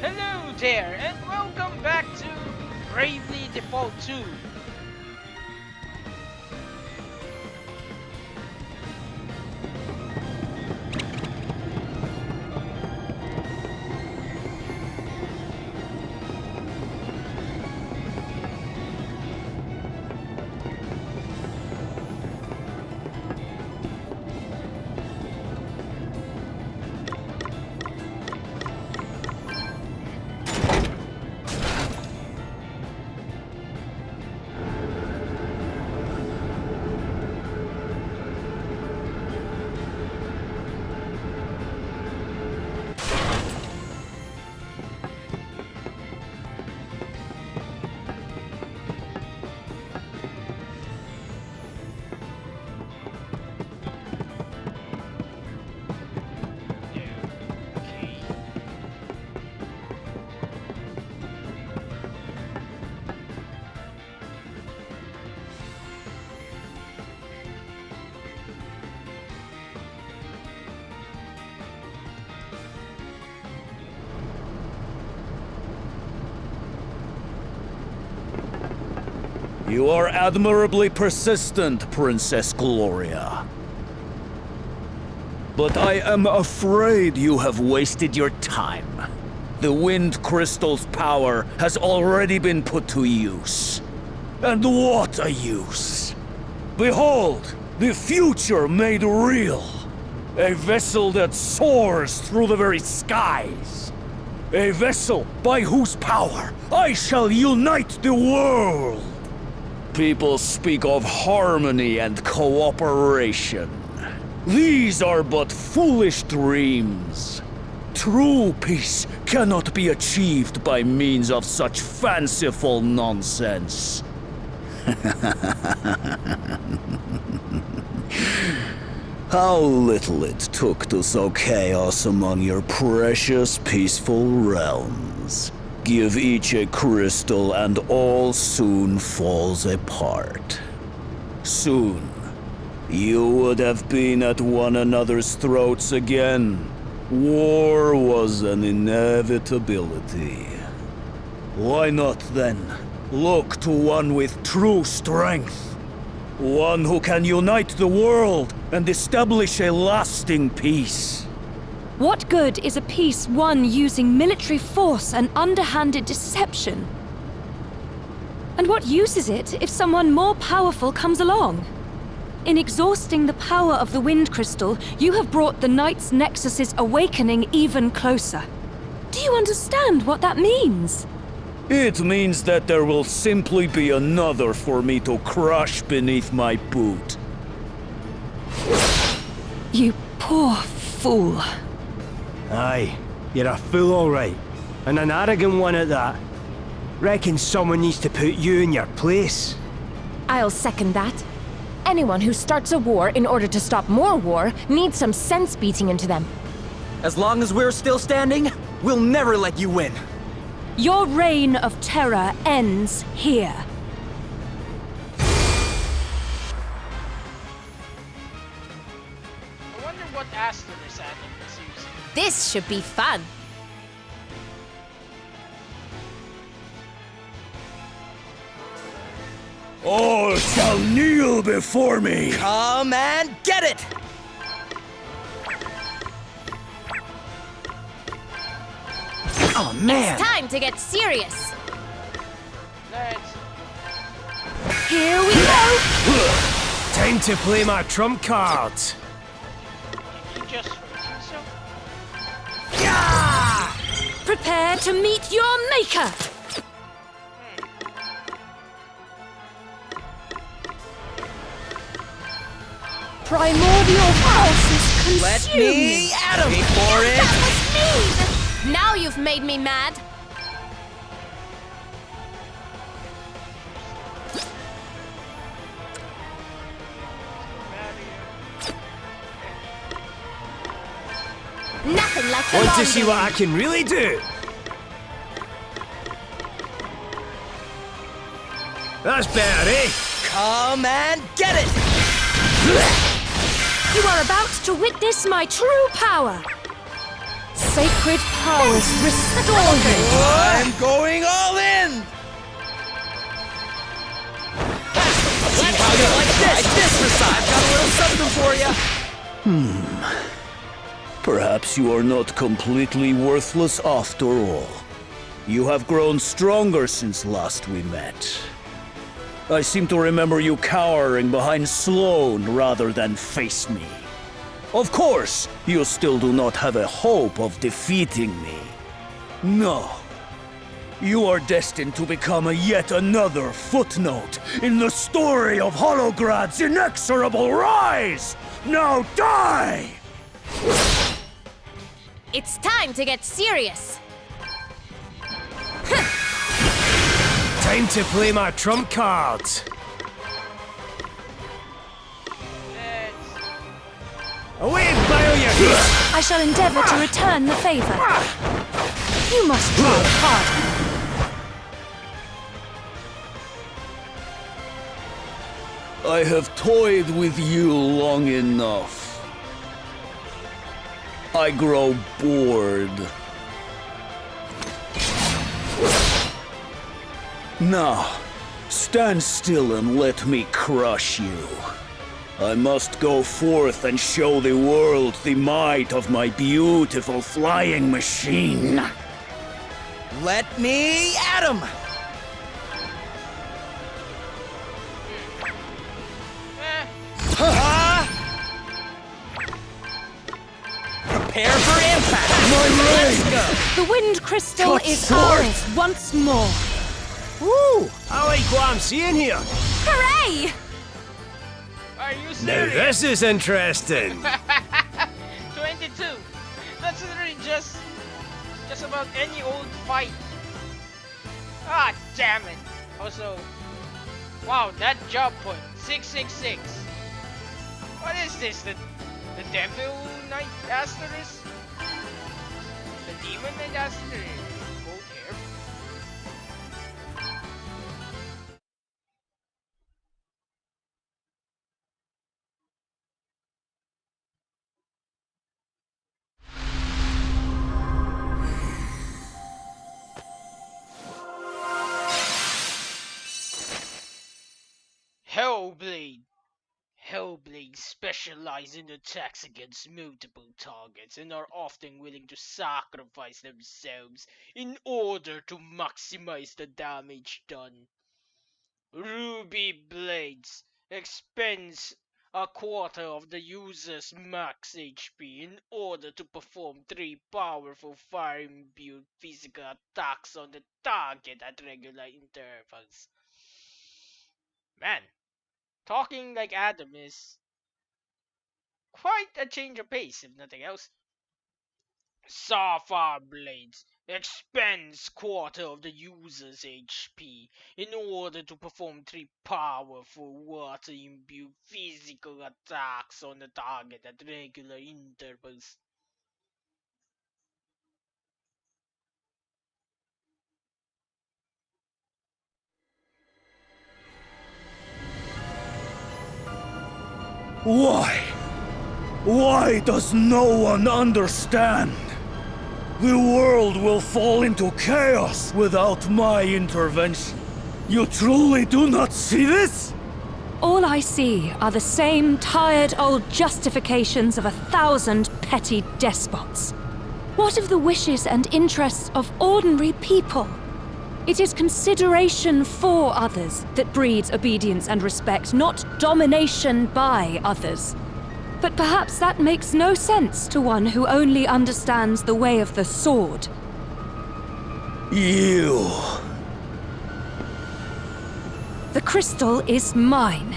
Hello there, and welcome back to Bravely Default 2. You are admirably persistent, Princess Gloria. But I am afraid you have wasted your time. The Wind Crystal's power has already been put to use. And what a use! Behold, the future made real! A vessel that soars through the very skies! A vessel by whose power I shall unite the world! People speak of harmony and cooperation. These are but foolish dreams. True peace cannot be achieved by means of such fanciful nonsense. How little it took to sow chaos among your precious peaceful realms. Give each a crystal and all soon falls apart. Soon, you would have been at one another's throats again. War was an inevitability. Why not then look to one with true strength? One who can unite the world and establish a lasting peace. What good is a peace won using military force and underhanded deception? And what use is it if someone more powerful comes along? In exhausting the power of the Wind Crystal, you have brought the Knight's Nexus's awakening even closer. Do you understand what that means? It means that there will simply be another for me to crush beneath my boot. You poor fool. Aye, you're a fool all right. And an arrogant one at that. Reckon someone needs to put you in your place. I'll second that. Anyone who starts a war in order to stop more war needs some sense beating into them. As long as we're still standing, we'll never let you win. Your reign of terror ends here. I wonder what Aston is adding this season. This should be fun. All shall kneel before me! Come and get it! Oh man! It's time to get serious. Let's... Here we go! Time to play my trump cards. Did you just hurt yourself? Prepare to meet your maker! Primordial forces Let consume me at him for it! That was mean! Now you've made me mad. Nothing like the Want long to see what game. I can really do? That's better, eh? Come and get it! You are about to witness my true power. sacred powers restore you! I'm going all in! See how you like this side. I've got a little something for you. Perhaps you are not completely worthless after all. You have grown stronger since last we met. I seem to remember you cowering behind Sloane rather than face me. Of course, you still do not have a hope of defeating me. No. You are destined to become yet another footnote in the story of Holograd's inexorable rise! Now die! It's time to get serious. Time to play my trump cards. Away, bile your heat! I shall endeavor to return the favor. You must try harder. I have toyed with you long enough. I grow bored. Now, stand still and let me crush you. I must go forth and show the world the might of my beautiful flying machine. Let me at him. Prepare for impact. Let's go. The wind crystal Cut is sword. ours once more. Woo! I like what I'm seeing here. Hooray! Are you Now serious? this is interesting. 22. That's literally just about any old fight. Ah, damn it. Also, wow, that job point 666. What is this? The Devil Knight Asterisk? The Demon Knight Asterisk? Gold hair? Hellblade. Hellblades specialize in attacks against multiple targets and are often willing to sacrifice themselves in order to maximize the damage done. Ruby Blades expends a quarter of the user's max HP in order to perform 3 powerful fire-imbued physical attacks on the target at regular intervals. Man, talking like Adam is quite a change of pace, if nothing else. Sapphire Blades expends quarter of the user's HP in order to perform 3 powerful water-imbued physical attacks on the target at regular intervals. Why? Why does no one understand? The world will fall into chaos without my intervention. You truly do not see this? All I see are the same tired old justifications of 1,000 petty despots. What of the wishes and interests of ordinary people? It is consideration for others that breeds obedience and respect, not domination by others. But perhaps that makes no sense to one who only understands the way of the sword. You. The crystal is mine,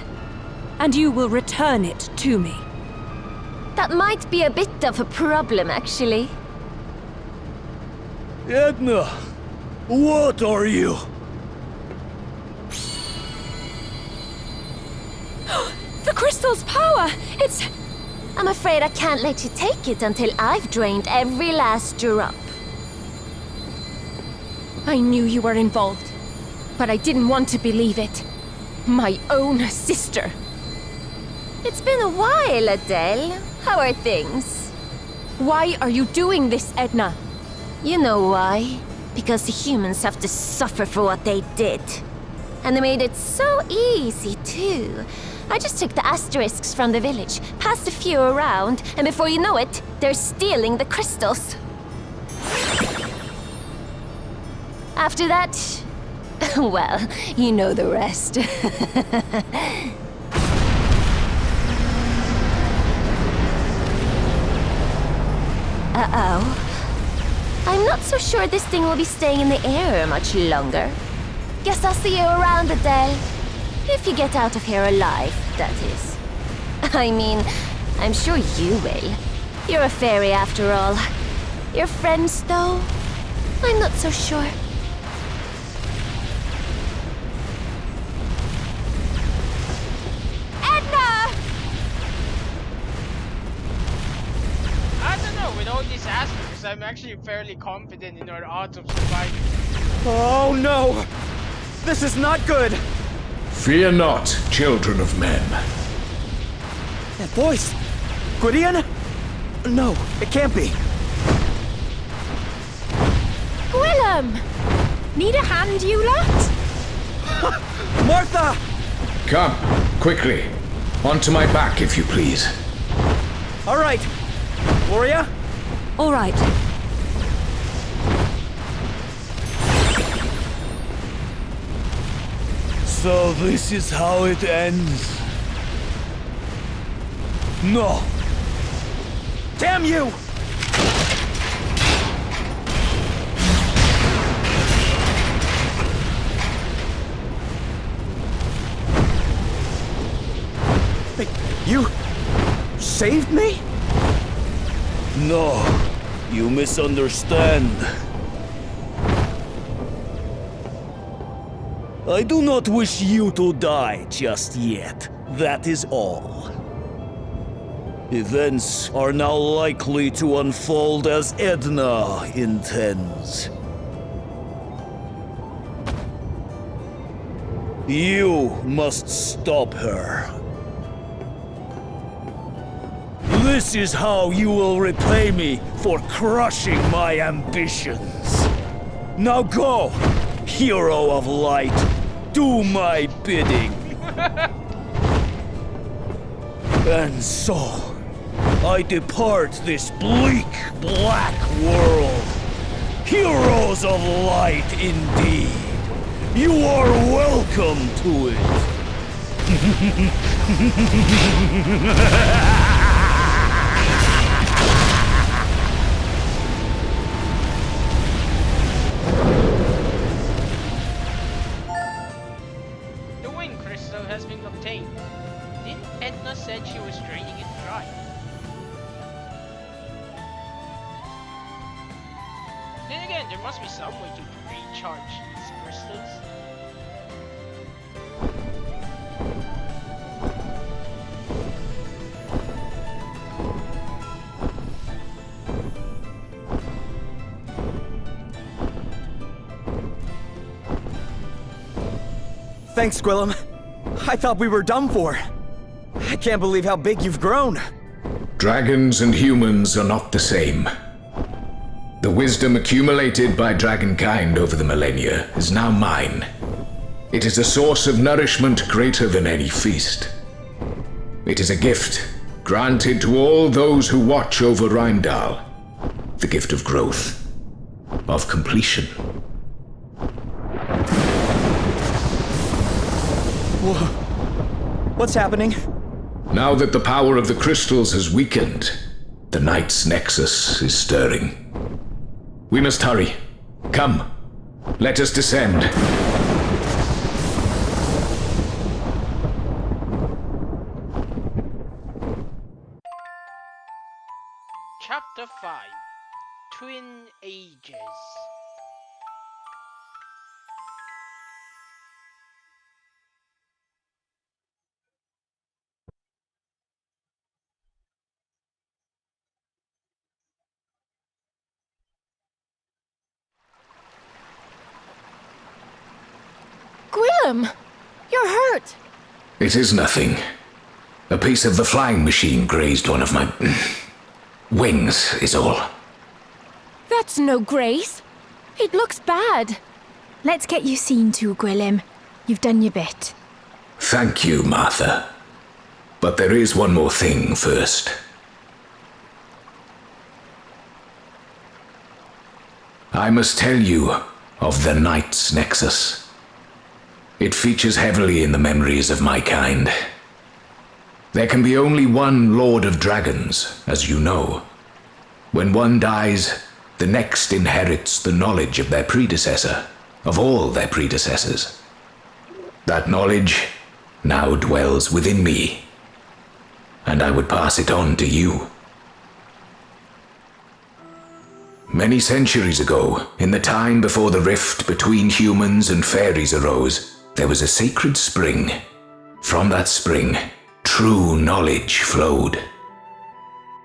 and you will return it to me. That might be a bit of a problem, actually. Edna, what are you? The crystal's power! It's... I'm afraid I can't let you take it until I've drained every last drop. I knew you were involved, but I didn't want to believe it. My own sister. It's been a while, Adele. How are things? Why are you doing this, Edna? You know why? Because the humans have to suffer for what they did. And they made it so easy, too. I just took the asterisks from the village, passed a few around, and before you know it, they're stealing the crystals. After that, well, you know the rest. Uh-oh. I'm not so sure this thing will be staying in the air much longer. Guess I'll see you around, Adele. If you get out of here alive, that is. I mean, I'm sure you will. You're a fairy after all. Your friends, though? I'm not so sure. Edna! I don't know, with all these asterisks, I'm actually fairly confident in our odds of surviving. Oh no! This is not good! Fear not, children of men. That voice! Gwydion? No, it can't be. Gwillem! Need a hand, you lot? Martha! Come, quickly. Onto my back, if you please. All right. Gloria? All right. So this is how it ends. No! Damn you! Hey, you saved me? No, you misunderstand. I do not wish you to die just yet. That is all. Events are now likely to unfold as Edna intends. You must stop her. This is how you will repay me for crushing my ambitions. Now go, hero of light, do my bidding. And so, I depart this bleak, black world. Heroes of light indeed. You are welcome to it. The wind crystal has been obtained. Didn't Edna said she was draining it dry? Then again, there must be some way to recharge these crystals. Thanks, Gwillem. I thought we were done for. I can't believe how big you've grown. Dragons and humans are not the same. The wisdom accumulated by dragonkind over the millennia is now mine. It is a source of nourishment greater than any feast. It is a gift granted to all those who watch over Rheindal. The gift of growth, of completion. Whoa. What's happening? Now that the power of the crystals has weakened, the Knight's Nexus is stirring. We must hurry. Come, let us descend. Chapter 5 Twin Ages. Gwillem! You're hurt! It is nothing. A piece of the flying machine grazed one of my... Wings is all. That's no grace. It looks bad. Let's get you seen to, Gwillem. You've done your bit. Thank you, Martha. But there is one more thing first. I must tell you of the Knight's Nexus. It features heavily in the memories of my kind. There can be only one Lord of Dragons, as you know. When one dies, the next inherits the knowledge of their predecessor, of all their predecessors. That knowledge now dwells within me, and I would pass it on to you. Many centuries ago, in the time before the rift between humans and fairies arose, there was a sacred spring. From that spring, true knowledge flowed.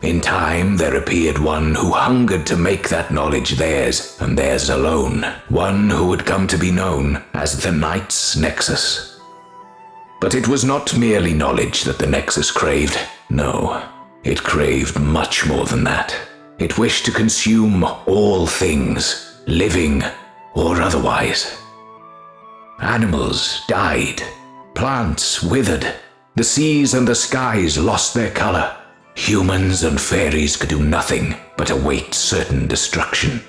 In time, there appeared one who hungered to make that knowledge theirs, and theirs alone. One who would come to be known as the Knight's Nexus. But it was not merely knowledge that the Nexus craved. No, it craved much more than that. It wished to consume all things, living or otherwise. Animals died, plants withered, the seas and the skies lost their color. Humans and fairies could do nothing but await certain destruction.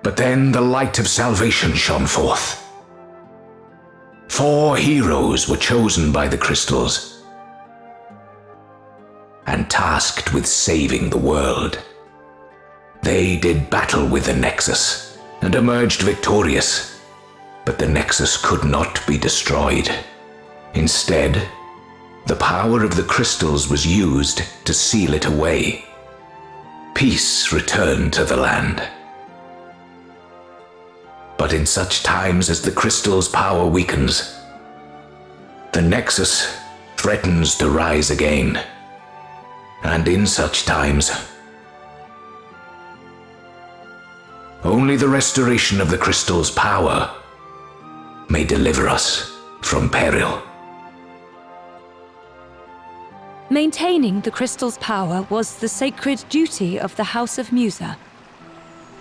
But then the light of salvation shone forth. 4 heroes were chosen by the crystals and tasked with saving the world. They did battle with the Nexus and emerged victorious, but the Nexus could not be destroyed. Instead, the power of the crystals was used to seal it away. Peace returned to the land. But in such times as the crystal's power weakens, the Nexus threatens to rise again. And in such times, only the restoration of the crystal's power may deliver us from peril. Maintaining the crystal's power was the sacred duty of the House of Musa.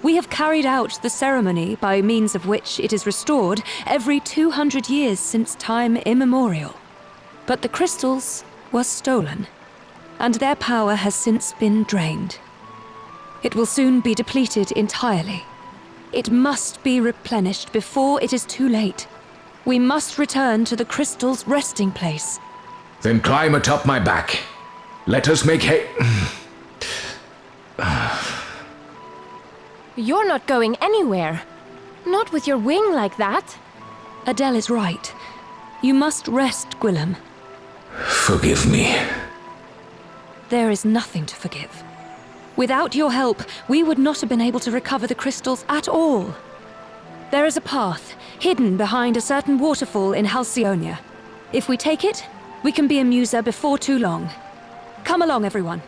We have carried out the ceremony by means of which it is restored every 200 years since time immemorial. But the crystals were stolen, and their power has since been drained. It will soon be depleted entirely. It must be replenished before it is too late. We must return to the crystal's resting place. Then climb atop my back. Let us make You're not going anywhere. Not with your wing like that. Adele is right. You must rest, Gwillem. Forgive me. There is nothing to forgive. Without your help, we would not have been able to recover the crystals at all. There is a path, hidden behind a certain waterfall in Halcyonia. If we take it, we can be a Musa before too long. Come along, everyone.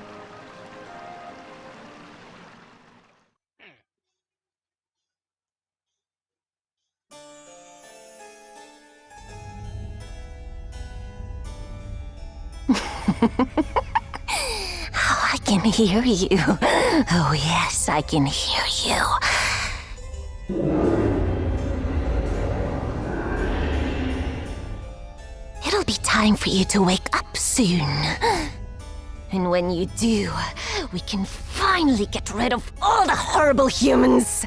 Oh, I can hear you. Oh, yes, I can hear you. It'll be time for you to wake up soon. And when you do, we can finally get rid of all the horrible humans.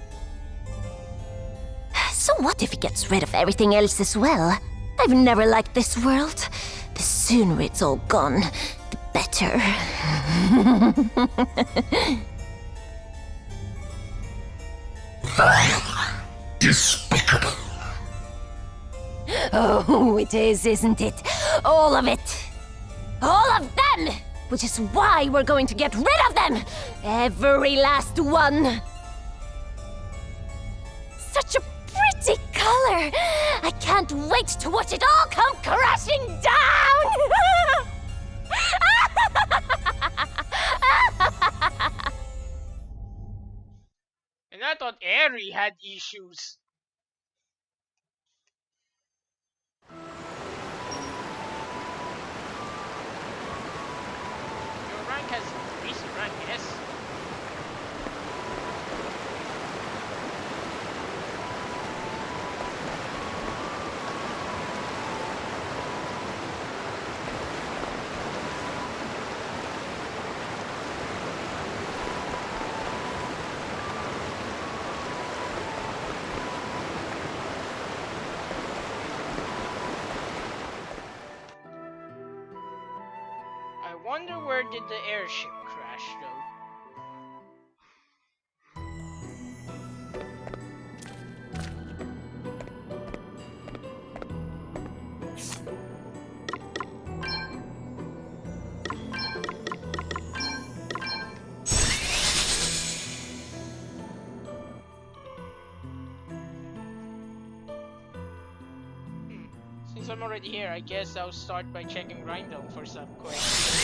So what if he gets rid of everything else as well? I've never liked this world. The sooner it's all gone, the better. Despicable. Oh, it is, isn't it? All of it. All of them! Which is why we're going to get rid of them! Every last one! Such a pretty color! I can't wait to watch it all come crashing down! And I thought Eri had issues. Your rank has increased, rank, yes. wonder where did the airship crash though? Since I'm already here, I guess I'll start by checking Rhindome for some questions.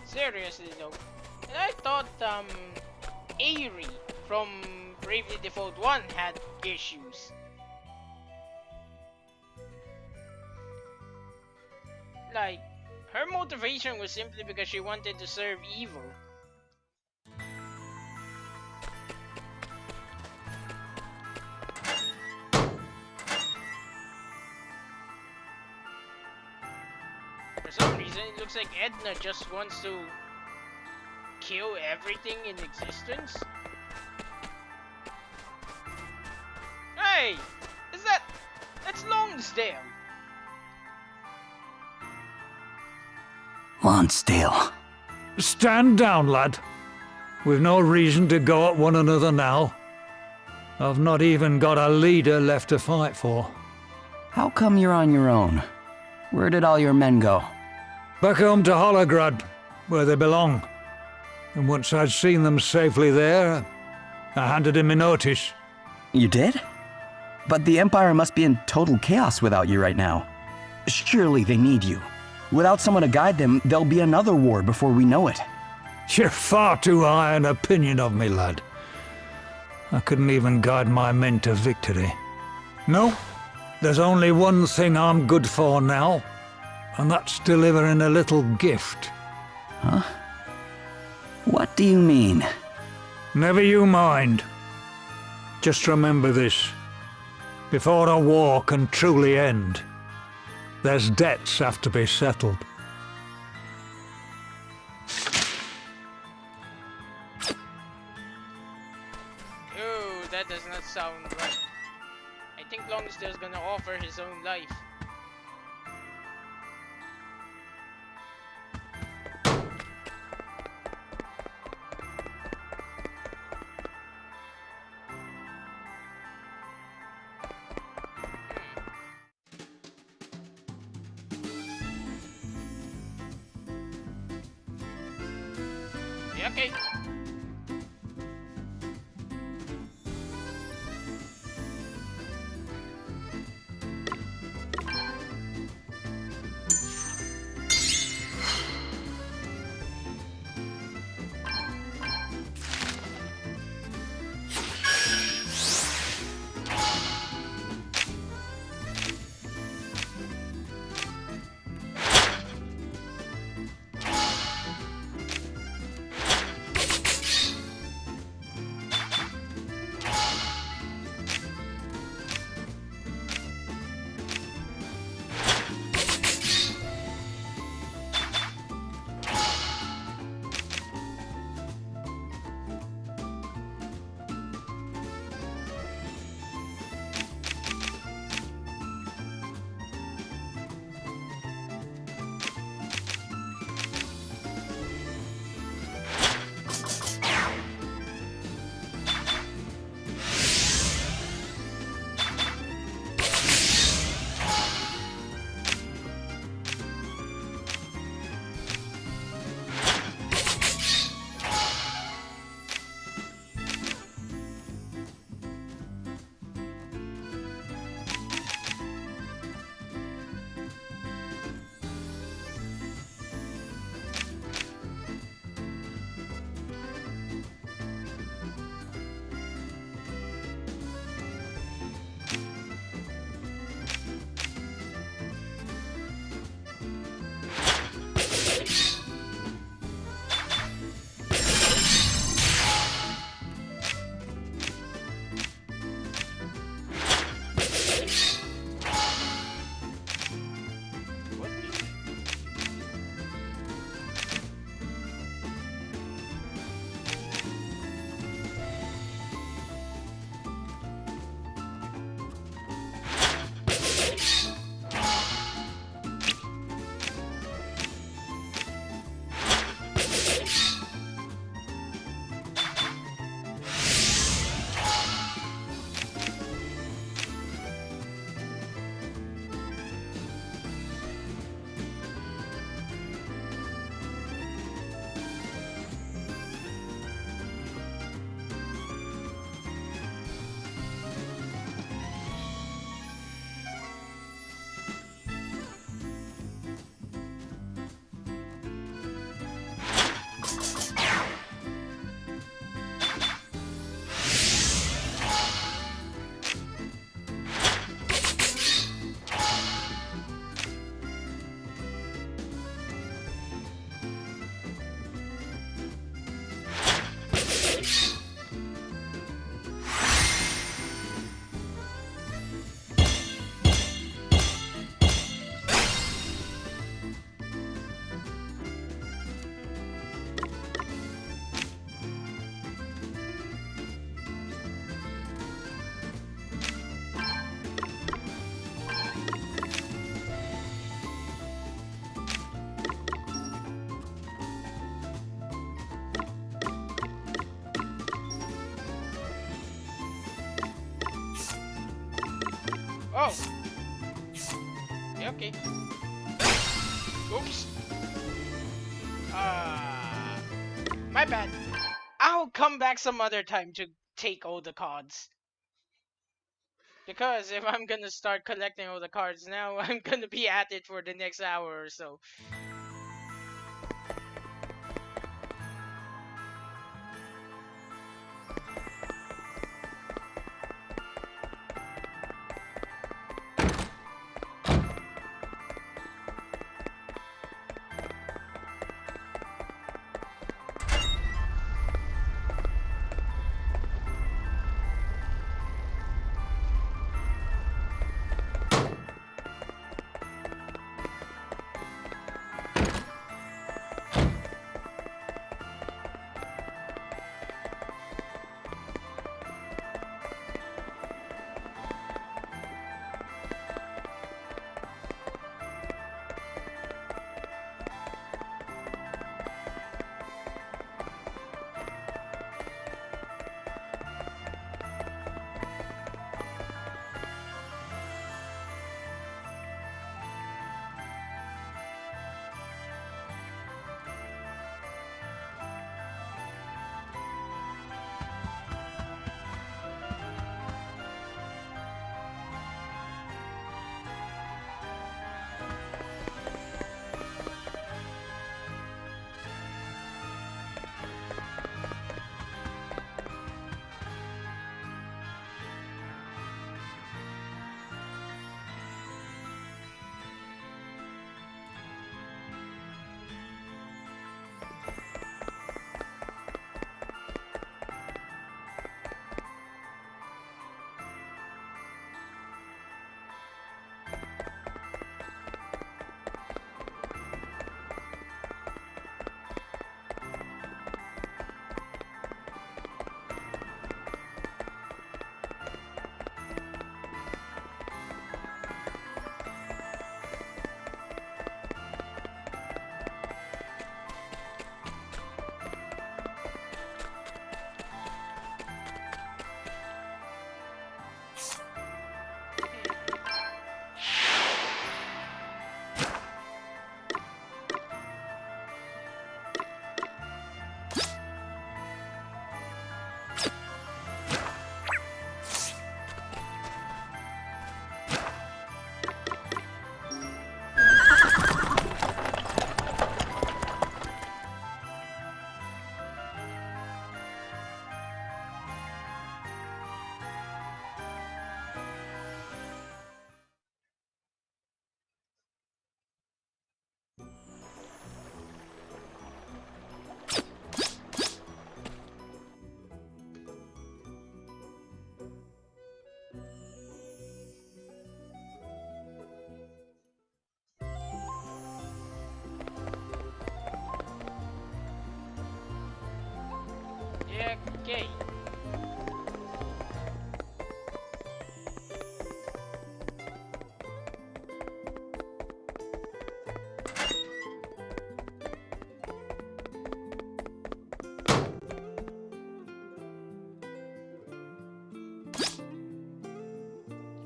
Seriously though, and I thought Aerie from Bravely Default 1 had issues. Like, her motivation was simply because she wanted to serve evil. For some reason, it looks like Edna just wants to kill everything in existence. Hey! That's Longsdale! Lonsdale. Stand down, lad. We've no reason to go at one another now. I've not even got a leader left to fight for. How come you're on your own? Where did all your men go? Back home to Holograd, where they belong. And once I'd seen them safely there, I handed him a notice. You did? But the Empire must be in total chaos without you right now. Surely they need you. Without someone to guide them, there'll be another war before we know it. You're far too high an opinion of me, lad. I couldn't even guide my men to victory. No, there's only one thing I'm good for now, and that's delivering a little gift. Huh? What do you mean? Never you mind. Just remember this. Before a war can truly end, there's debts have to be settled. Ooh, that does not sound right. I think Longsdale's gonna offer his own life. Yeah, okay. Oh. Yeah, okay. Oops. My bad. I'll come back some other time to take all the cards. Because if I'm gonna start collecting all the cards now, I'm gonna be at it for the next hour or so. Yeah, okay.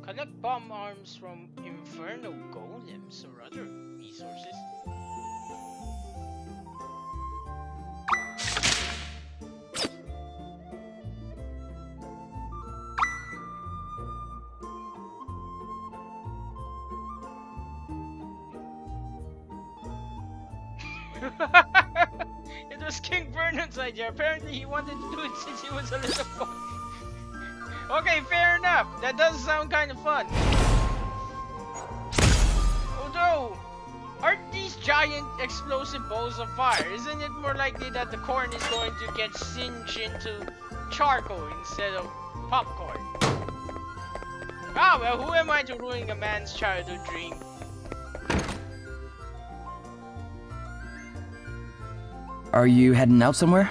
Collect bomb arms from inferno golems or other resources. It was King Vernon's idea. Apparently he wanted to do it since he was a little boy. Okay, fair enough. That does sound kind of fun. Although, aren't these giant explosive balls of fire? Isn't it more likely that the corn is going to get singed into charcoal instead of popcorn? Ah, well, who am I to ruin a man's childhood dream? Are you heading out somewhere?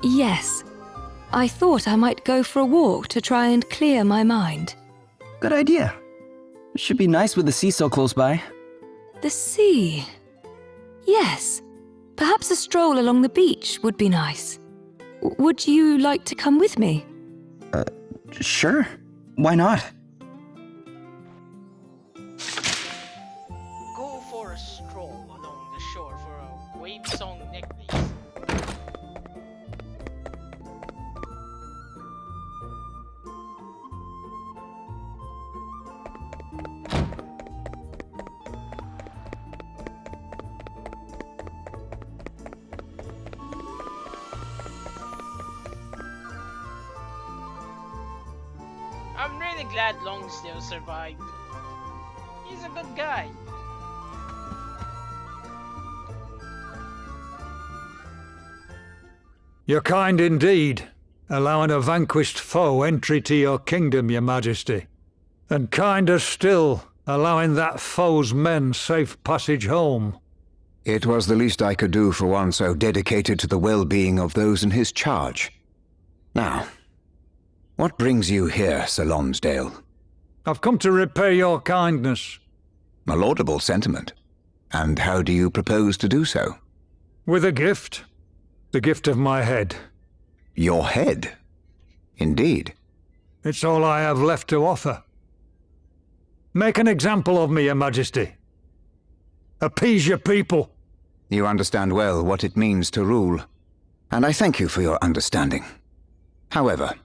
Yes. I thought I might go for a walk to try and clear my mind. Good idea. It should be nice with the sea so close by. The sea. Yes. Perhaps a stroll along the beach would be nice. Would you like to come with me? Sure. Why not? wave song necklace. I'm really glad Longsdale survived. He's a good guy. You're kind indeed, allowing a vanquished foe entry to your kingdom, your majesty. And kinder still, allowing that foe's men safe passage home. It was the least I could do for one so dedicated to the well-being of those in his charge. Now, what brings you here, Sir Lonsdale? I've come to repay your kindness. A laudable sentiment. And how do you propose to do so? With a gift. The gift of my head. Your head? Indeed. It's all I have left to offer. Make an example of me, your majesty. Appease your people. You understand well what it means to rule, and I thank you for your understanding. However,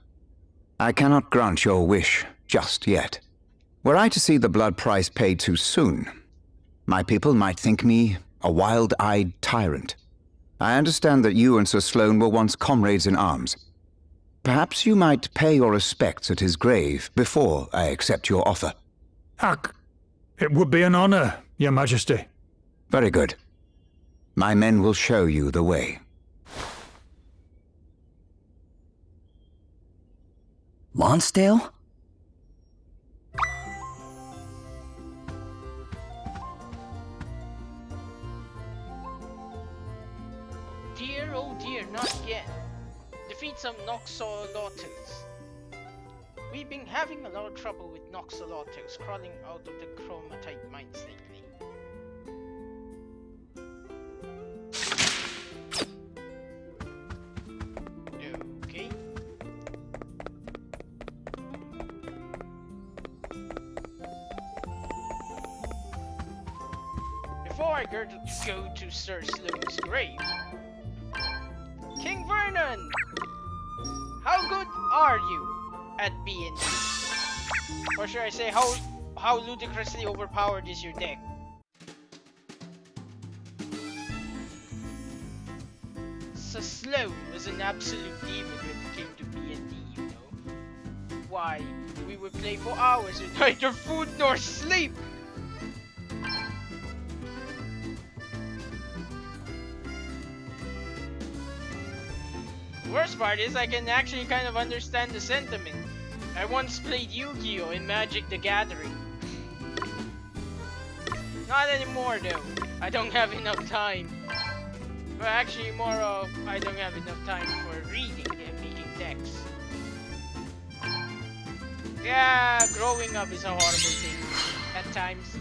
I cannot grant your wish just yet. Were I to see the blood price paid too soon, my people might think me a wild-eyed tyrant. I understand that you and Sir Sloane were once comrades in arms. Perhaps you might pay your respects at his grave before I accept your offer. It would be an honor, your majesty. Very good. My men will show you the way. Lonsdale? Dear, oh dear, not again. Defeat some Noxolotls. We've been having a lot of trouble with Noxolotls crawling out of the chromatite mines lately. Okay. Before I go to Sir Sloane's grave, King Vernon! How good are you at B&D? Or should I say, how ludicrously overpowered is your deck? Sir Sloane was an absolute demon when it came to B&D, you know. Why, we would play for hours with neither food nor sleep! Worst part is I can actually kind of understand the sentiment. I once played Yu-Gi-Oh! In Magic the Gathering. Not anymore though. I don't have enough time. But actually more of I don't have enough time for reading and making decks. Yeah, growing up is a horrible thing at times.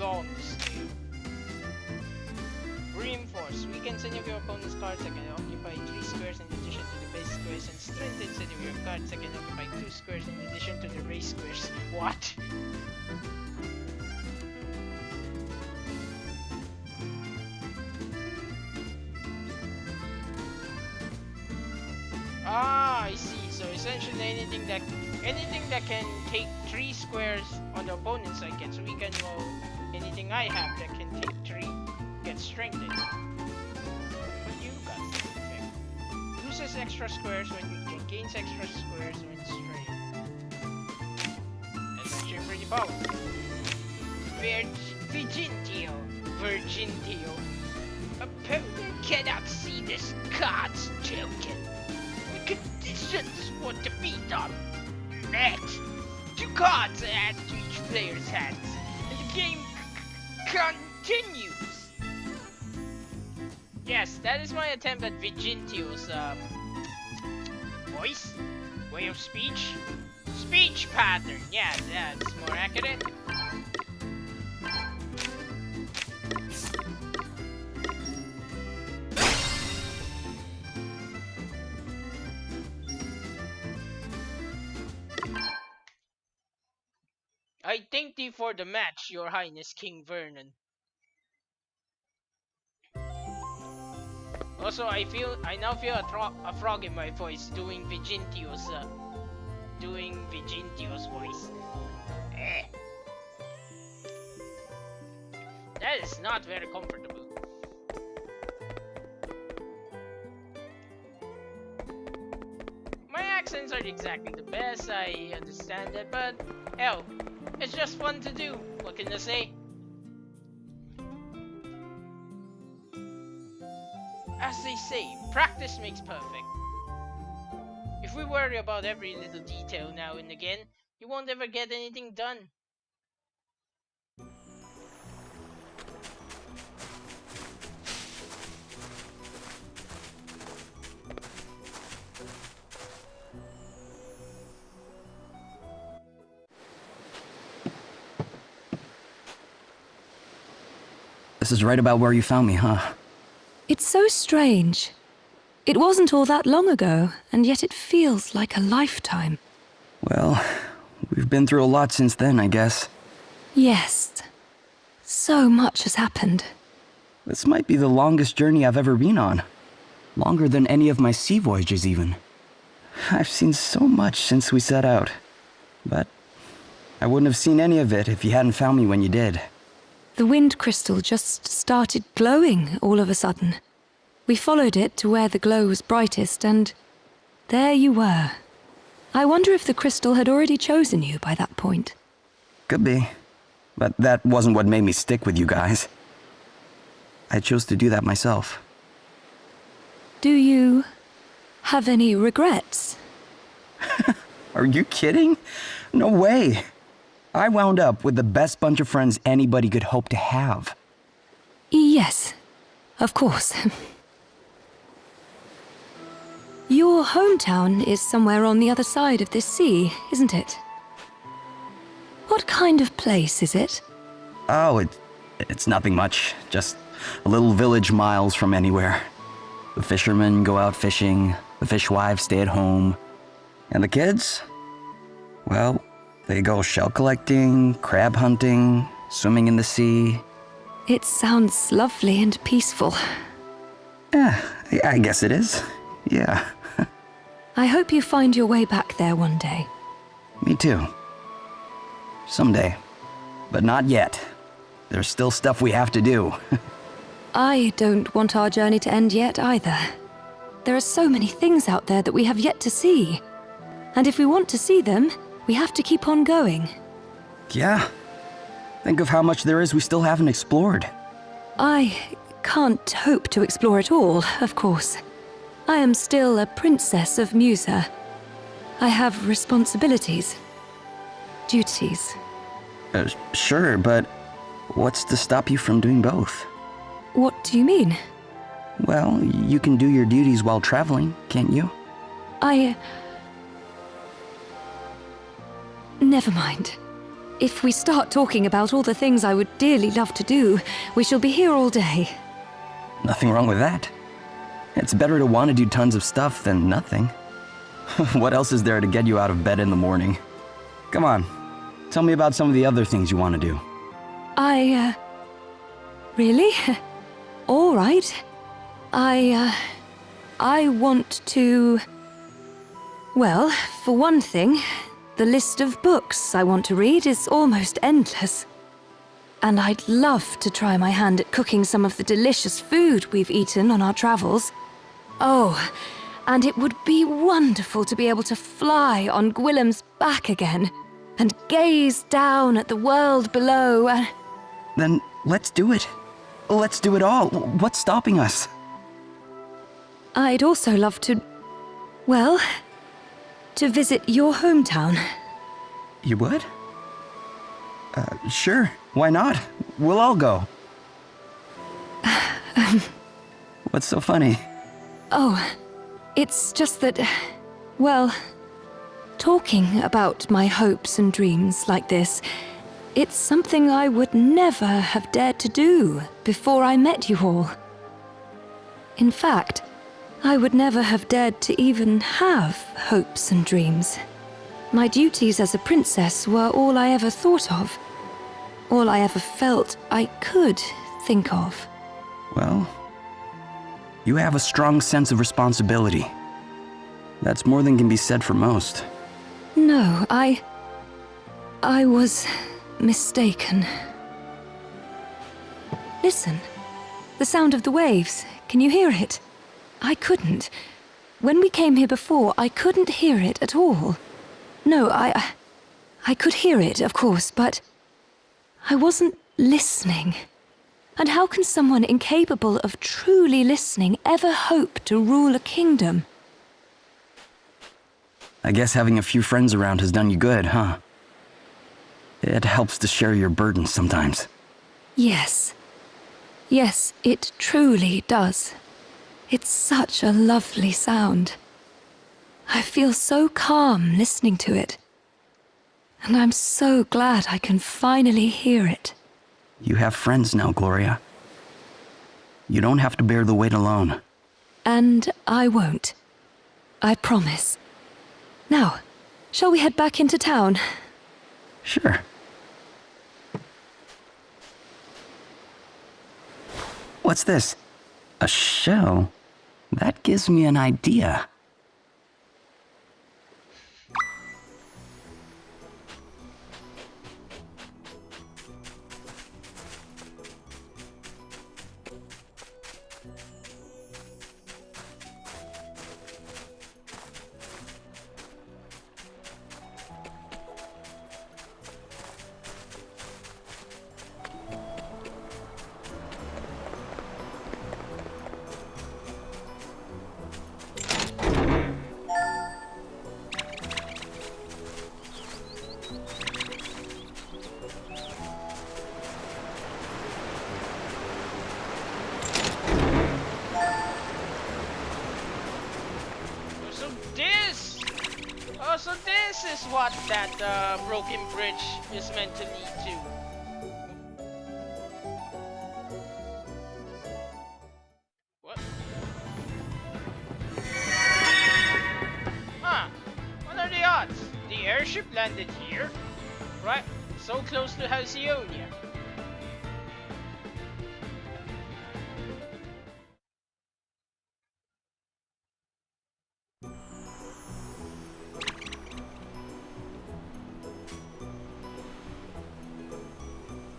belongs to you. Reinforce. Weakens any of your opponent's cards that can occupy 3 squares in addition to the base squares, and strengthens any of your cards that can occupy 2 squares in addition to the race squares. What? Ah, I see. So essentially anything that can take 3 squares on the opponent's side gets weakened, while anything I have that can take 3 gets strengthened. But you got that effect. Loses extra squares when you gains extra squares when strength. That's actually pretty powerful. Virgintio. Opponent cannot see this card's token. Conditions for defeat are met. 2 cards add to each player's hands, and the game continues. Yes, that is my attempt at Vigintio's voice, way of speech pattern. Yeah, that's more accurate. I thank thee for the match, Your Highness King Vernon. Also, I now feel a frog in my voice doing Vigintio's voice. That is not very comfortable. My accents aren't exactly the best, I understand that, but hell, it's just fun to do. What can I say? As they say, practice makes perfect. If we worry about every little detail now and again, you won't ever get anything done. This is right about where you found me, huh? It's so strange. It wasn't all that long ago, and yet it feels like a lifetime. Well, we've been through a lot since then, I guess. Yes. So much has happened. This might be the longest journey I've ever been on. Longer than any of my sea voyages, even. I've seen so much since we set out. But I wouldn't have seen any of it if you hadn't found me when you did. The wind crystal just started glowing all of a sudden. We followed it to where the glow was brightest, and there you were. I wonder if the crystal had already chosen you by that point. Could be. But that wasn't what made me stick with you guys. I chose to do that myself. Do you have any regrets? Are you kidding? No way. I wound up with the best bunch of friends anybody could hope to have. Yes, of course. Your hometown is somewhere on the other side of this sea, isn't it? What kind of place is it? Oh, it's nothing much. Just a little village miles from anywhere. The fishermen go out fishing, the fishwives stay at home. And the kids? Well, they go shell collecting, crab hunting, swimming in the sea. It sounds lovely and peaceful. Yeah, I guess it is. Yeah. I hope you find your way back there one day. Me too. Someday. But not yet. There's still stuff we have to do. I don't want our journey to end yet either. There are so many things out there that we have yet to see. And if we want to see them, we have to keep on going. Yeah. Think of how much there is we still haven't explored. I can't hope to explore it all, of course. I am still a princess of Musa. I have responsibilities. Duties. Sure, but what's to stop you from doing both? What do you mean? Well, you can do your duties while traveling, can't you? Never mind. If we start talking about all the things I would dearly love to do, we shall be here all day. Nothing wrong with that. It's better to want to do tons of stuff than nothing. What else is there to get you out of bed in the morning? Come on, tell me about some of the other things you want to do. Really? All right. I want to... Well, for one thing, the list of books I want to read is almost endless. And I'd love to try my hand at cooking some of the delicious food we've eaten on our travels. Oh, and it would be wonderful to be able to fly on Gwillem's back again and gaze down at the world below and... Then let's do it. Let's do it all. What's stopping us? I'd also love to... well, to visit your hometown. You would? Sure. Why not? We'll all go. What's so funny? Oh, it's just that... well, talking about my hopes and dreams like this, it's something I would never have dared to do before I met you all. In fact, I would never have dared to even have hopes and dreams. My duties as a princess were all I ever thought of. All I ever felt I could think of. Well, you have a strong sense of responsibility. That's more than can be said for most. No, I was mistaken. Listen, the sound of the waves. Can you hear it? I couldn't. When we came here before, I couldn't hear it at all. No, I could hear it, of course, but I wasn't listening. And how can someone incapable of truly listening ever hope to rule a kingdom? I guess having a few friends around has done you good, huh? It helps to share your burdens sometimes. Yes. Yes, it truly does. It's such a lovely sound. I feel so calm listening to it. And I'm so glad I can finally hear it. You have friends now, Gloria. You don't have to bear the weight alone. And I won't. I promise. Now, shall we head back into town? Sure. What's this? A shell? That gives me an idea. So this is what that broken bridge is meant to lead to. What? Huh. What are the odds? The airship landed here? Right, so close to Halcyonia.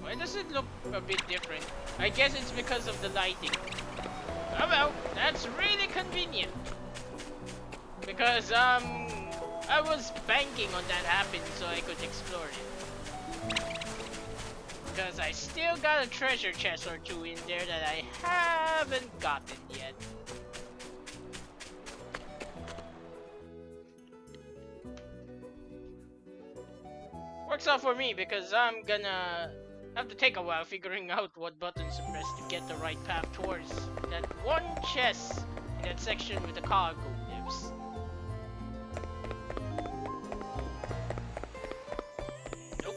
Why does it look a bit different? I guess it's because of the lighting. Oh well, that's really convenient. Because, I was banking on that happening so I could explore it. Because I still got a treasure chest or two in there that I haven't gotten yet. Works out for me because I'm gonna have to take a while figuring out what buttons to press to get the right path towards that one chest in that section with the cargo lives. Nope.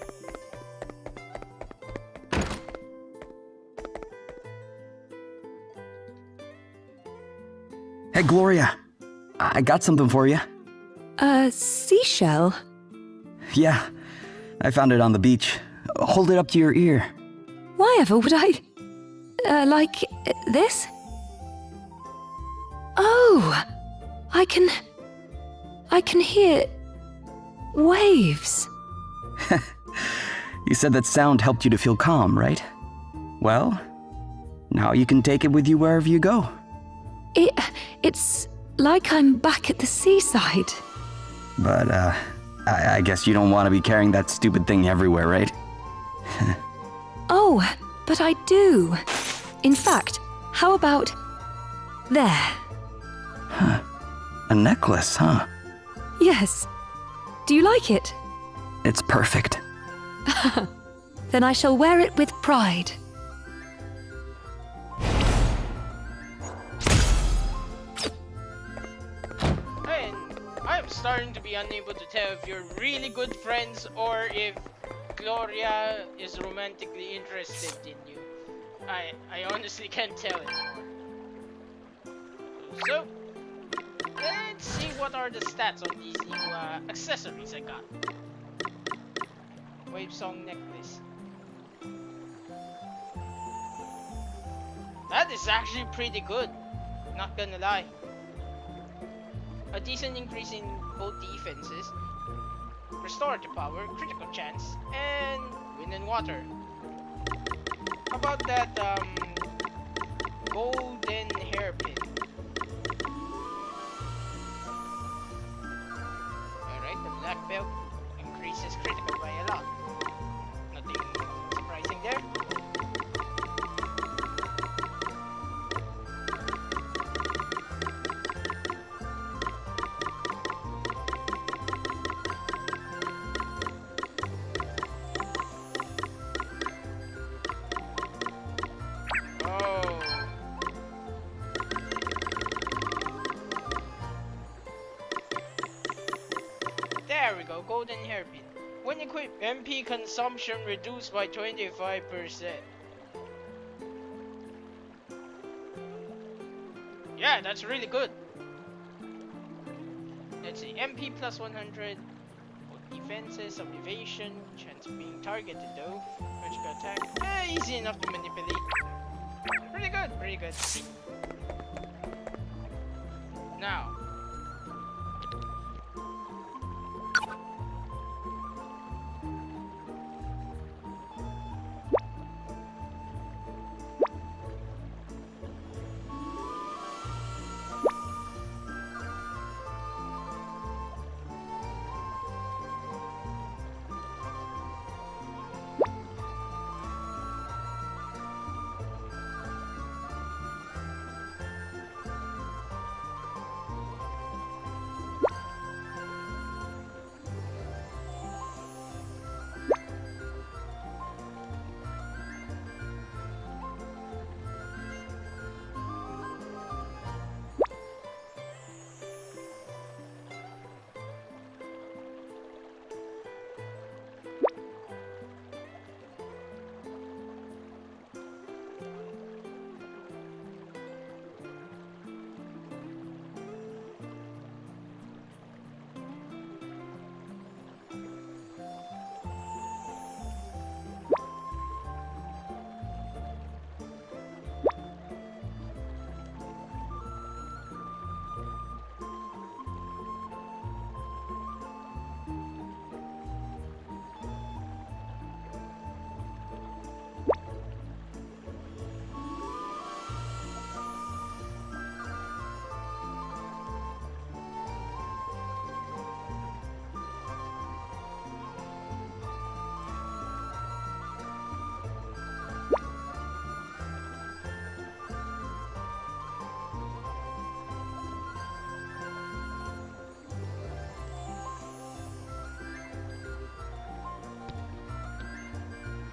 Hey, Gloria. I got something for you. A seashell? Yeah, I found it on the beach. Hold it up to your ear. Why ever would I... like... this? Oh! I can hear... waves. You said that sound helped you to feel calm, right? Well, now you can take it with you wherever you go. It's like I'm back at the seaside. But, I guess you don't want to be carrying that stupid thing everywhere, right? Oh, but I do. In fact, how about... there? Huh. A necklace, huh? Yes. Do you like it? It's perfect. Then I shall wear it with pride. And I'm starting to be unable to tell if you're really good friends or if Gloria is romantically interested in you. I honestly can't tell anymore. So, let's see what are the stats on these new accessories I got. Wave Song Necklace. That is actually pretty good, not gonna lie. A decent increase in both defenses, restorative power, critical chance, and wind and water. How about that golden hairpin? Alright, the black belt increases critical by a lot. Nothing surprising there. There we go, golden hairpin. When equipped, MP consumption reduced by 25%. Yeah, that's really good. Let's see, MP plus 100, both defenses, some evasion, chance of being targeted though, magical attack, easy enough to manipulate. Pretty good, pretty good. Now,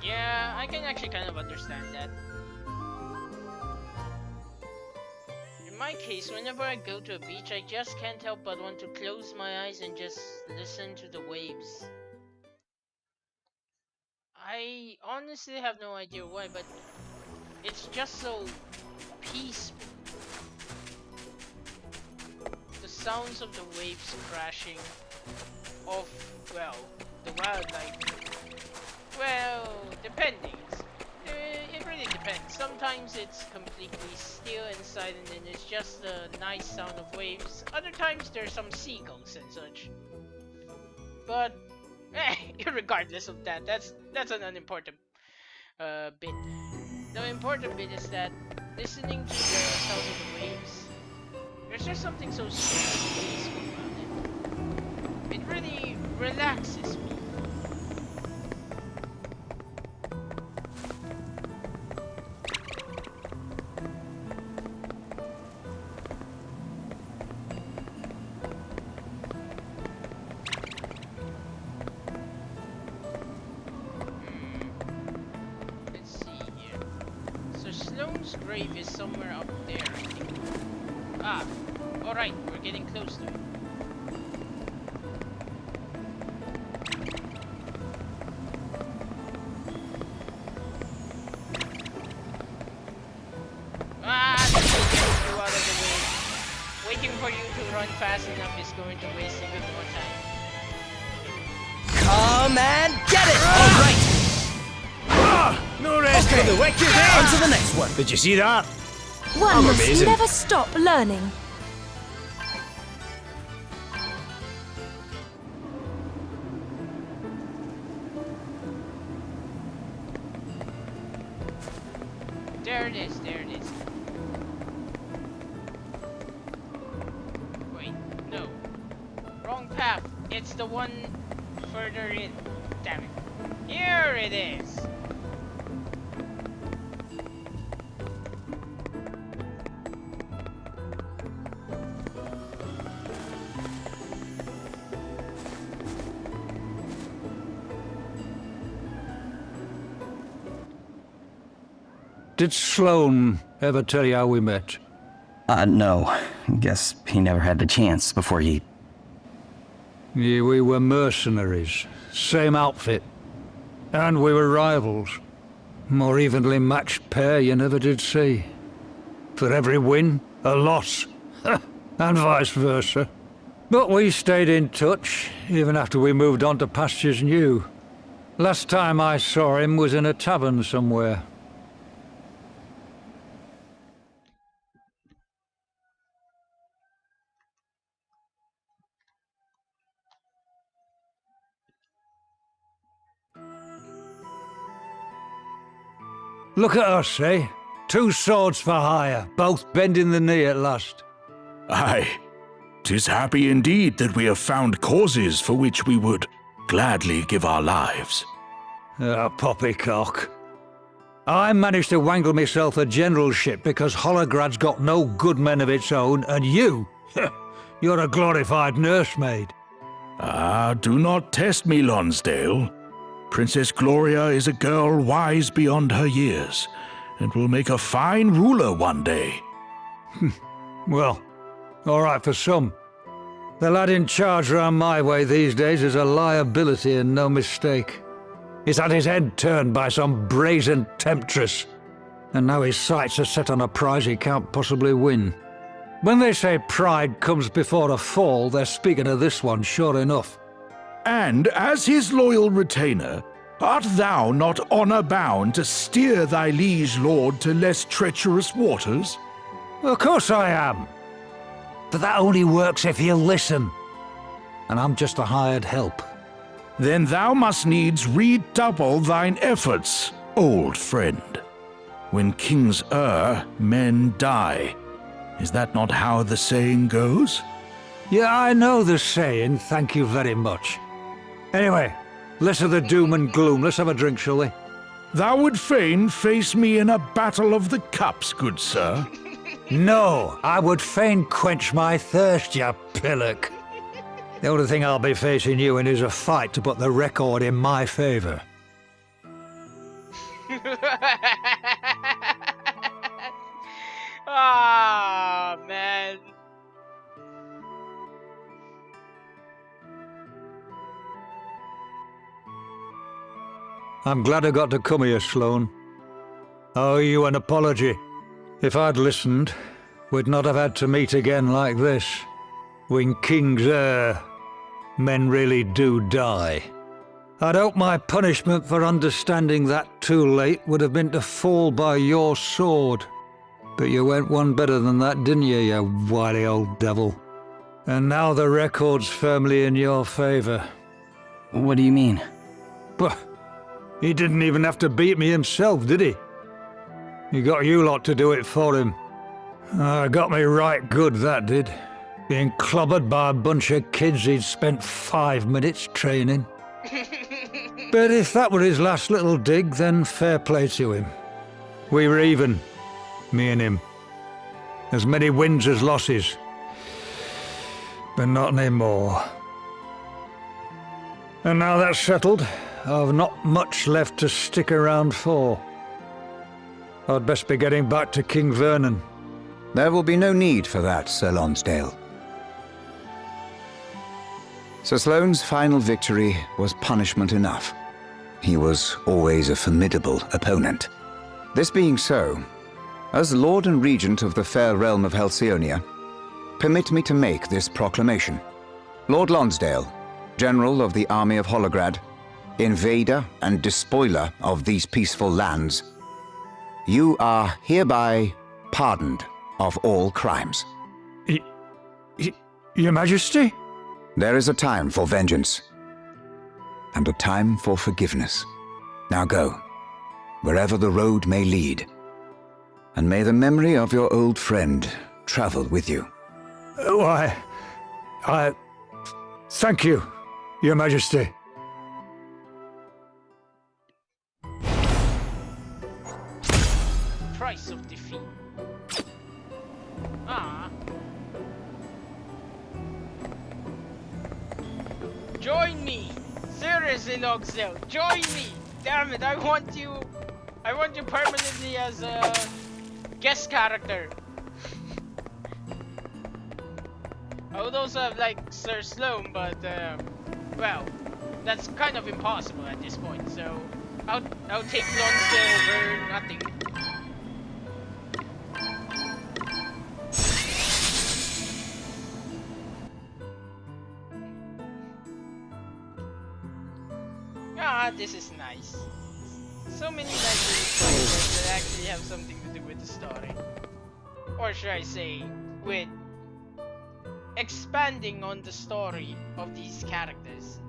yeah, I can actually kind of understand that. In my case, whenever I go to a beach, I just can't help but want to close my eyes and just listen to the waves. I honestly have no idea why, but it's just so peaceful. sounds of the waves crashing of, well, the wildlife, well, depending. It really depends. Sometimes it's completely still inside and then it's just a nice sound of waves. Other times there's some seagulls and such. But regardless of that, that's an unimportant bit. The important bit is that listening to the sound of the waves, there's just something so sweet and peaceful about it. It really relaxes me. Grave is somewhere up there, I think. Ah, alright, we're getting close to it. Ah, let's get you out of the way. Waiting for you to run fast enough is going to waste even more time. Come and get it! Alright! No rest for the wicked, eh? On to the next one. Did you see that? One must amazing. never stop learning. There it is, there it is. Wait, no. Wrong path. It's the one further in. Damn it. Here it is. Did Sloane ever tell you how we met? No. Guess he never had the chance before he... Yeah, we were mercenaries. Same outfit. And we were rivals. More evenly matched pair you never did see. For every win, a loss. And vice versa. But we stayed in touch, even after we moved on to pastures new. Last time I saw him was in a tavern somewhere. Look at us, eh? Two swords for hire, both bending the knee at last. Aye, 'tis happy indeed that we have found causes for which we would gladly give our lives. Ah, poppycock. I managed to wangle myself a generalship because Holograd's got no good men of its own, and you, you're a glorified nursemaid. Ah, do not test me, Lonsdale. Princess Gloria is a girl wise beyond her years, and will make a fine ruler one day. Well, all right for some. The lad in charge round my way these days is a liability and no mistake. He's had his head turned by some brazen temptress, and now his sights are set on a prize he can't possibly win. When they say pride comes before a fall, they're speaking of this one, sure enough. And as his loyal retainer, art thou not honour-bound to steer thy liege lord to less treacherous waters? Of course I am. But that only works if you listen. And I'm just a hired help. Then thou must needs redouble thine efforts, old friend. When kings err, men die. Is that not how the saying goes? Yeah, I know the saying, thank you very much. Anyway, less of the doom and gloom. Let's have a drink, shall we? Thou would fain face me in a battle of the cups, good sir. No, I would fain quench my thirst, you pillock. The only thing I'll be facing you in is a fight to put the record in my favour. Ah, man. I'm glad I got to come here, Sloane. I owe you an apology. If I'd listened, we'd not have had to meet again like this. When kings err, men really do die. I'd hope my punishment for understanding that too late would have been to fall by your sword. But you went one better than that, didn't you, you wily old devil? And now the record's firmly in your favor. What do you mean? But he didn't even have to beat me himself, did he? He got you lot to do it for him. Got me right good, that did. Being clobbered by a bunch of kids he'd spent 5 minutes training. But if that were his last little dig, then fair play to him. We were even, me and him. As many wins as losses. But not anymore. And now that's settled, I've not much left to stick around for. I'd best be getting back to King Vernon. There will be no need for that, Sir Lonsdale. Sir Sloane's final victory was punishment enough. He was always a formidable opponent. This being so, as Lord and Regent of the fair realm of Halcyonia, permit me to make this proclamation. Lord Lonsdale, General of the Army of Holograd, invader and despoiler of these peaceful lands, you are hereby pardoned of all crimes. Your Majesty? There is a time for vengeance, and a time for forgiveness. Now go, wherever the road may lead, and may the memory of your old friend travel with you. Why, thank you, Your Majesty. Price of defeat. Ah. Join me! Seriously, Logsdale, join me! Damn it, I want you permanently as a guest character. I would also have like Sir Sloane, but well, that's kind of impossible at this point, so I'll take Lonsdale over nothing. Ah, this is nice. So many nice little stories that actually have something to do with the story. Or should I say, with expanding on the story of these characters.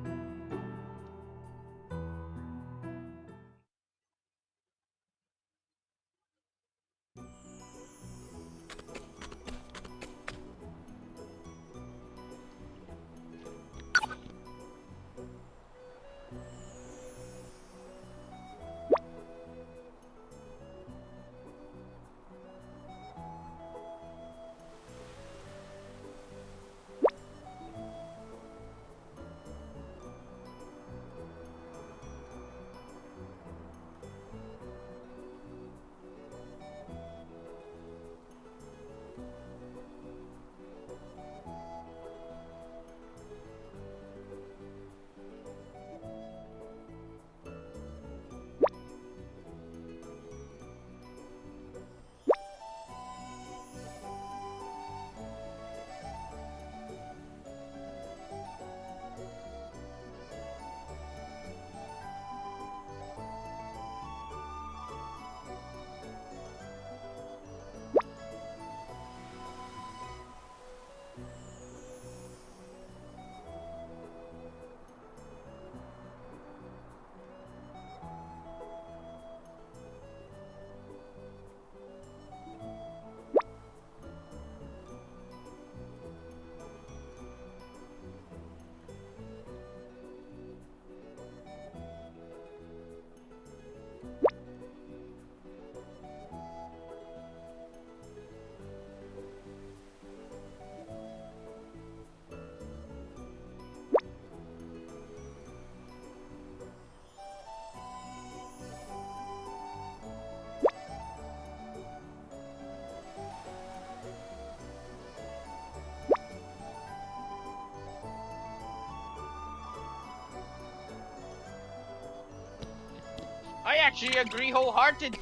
I actually agree wholeheartedly.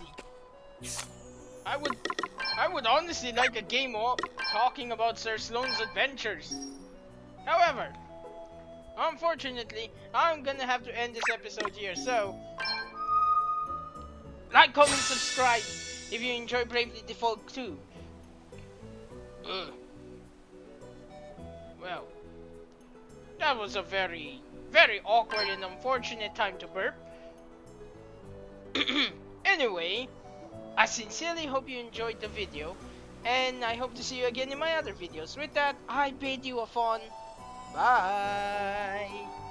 I would honestly like a game talking about Sir Sloane's adventures. However, unfortunately, I'm gonna have to end this episode here, so like, comment, subscribe if you enjoy Bravely Default 2. Ugh. Well, that was a very, very awkward and unfortunate time to burp. Anyway, I sincerely hope you enjoyed the video, and I hope to see you again in my other videos. With that, I bid you a fond bye.